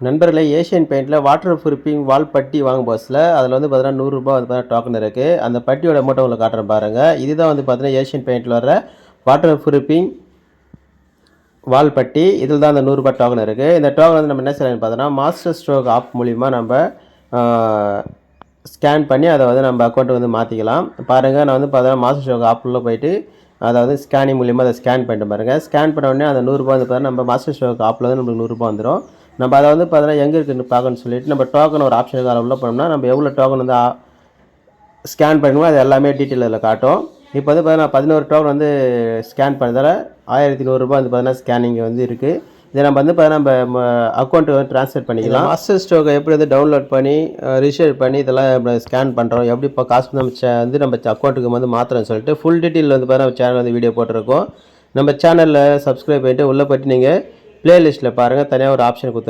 நண்பர்களே, Asian பெயிண்டில் water proofing வால் பட்டி வாங்கும் பஸ்ஸில் அதில் வந்து பார்த்தீங்கன்னா 100 ரூபாய் வந்து பார்த்தீங்கன்னா டோக்கன் இருக்குது. அந்த பட்டியோட அமௌண்ட்டை உங்களுக்கு காட்டுறேன் பாருங்கள். இதுதான் வந்து பார்த்தீங்கன்னா ஏஷியன் பெயிண்டில் வர வாட்டர் ப்ரூஃபிங் வால் பட்டி. இதில் தான் அந்த 100 ரூபாய் டோக்கன் இருக்குது. இந்த டோக்கன் வந்து நம்ம என்ன செய்யலாம்னு பார்த்தோன்னா மாஸ்டர் ஸ்ட்ரோக் ஆப் மூலிமா நம்ம ஸ்கேன் பண்ணி அதை வந்து நம்ம அக்கௌண்ட்டை வந்து மாற்றிக்கலாம். பாருங்கள், நான் வந்து பார்த்தீங்கன்னா மாஸ்டர் ஸ்ட்ரோக் ஆப்புள்ளே போயிட்டு அதாவது ஸ்கேனிங் மூலிமா அதை ஸ்கேன் பண்ணிட்டு பாருங்கள். ஸ்கேன் பண்ண உடனே அந்த 100 ரூபாய் வந்து பார்த்தீங்கன்னா நம்ம மாஸ்டர் ஸ்ட்ரோக் ஆப்பில் வந்து நம்மளுக்கு 100 ரூபாய் வந்துடும். நம்ம அதை வந்து பார்த்தீங்கன்னா எங்கே இருக்குன்னு பார்க்கணும்னு சொல்லிட்டு நம்ம டோக்கன் ஒரு ஆப்ஷனுக்கு அதில் உள்ள போனோம்னா நம்ம எவ்வளோ டோக்கன் வந்து ஸ்கேன் பண்ணுவோம் அது எல்லாமே டீட்டெயில் அதில் காட்டும். இப்போ வந்து பார்த்தீங்கன்னா 11 டோக்கன் வந்து ஸ்கேன் பண்ணதால் 1100 ரூபாய் வந்து பார்த்தீங்கன்னா ஸ்கேனிங் வந்து இருக்குது. இதை நம்ம வந்து பார்த்தீங்கன்னா நம்ம அக்கௌண்ட்டு வந்து ட்ரான்ஸ்ஃபர் பண்ணிக்கலாம். மாஸ்டர் ஸ்ட்ரோக்கை எப்படி வந்து டவுன்லோட் பண்ணி ரிஜிஸ்டர் பண்ணி இதெல்லாம் நம்ம ஸ்கேன் பண்ணுறோம், எப்படி இப்போ காசு வந்து நம்ம அக்கௌண்ட்டுக்கு வந்து மாற்றுறோம்னு சொல்லிட்டு ஃபுல் டீட்டெயில் வந்து பார்த்தீங்கன்னா சேனல் வந்து வீடியோ போட்டிருக்கோம். நம்ம சேனலில் சப்ஸ்கிரைப் பண்ணிவிட்டு உள்ளே போய்ட்டு நீங்கள் ப்ளேலிஸ்ட்டில் பாருங்கள், தனியாக ஒரு ஆப்ஷன் கொடுத்து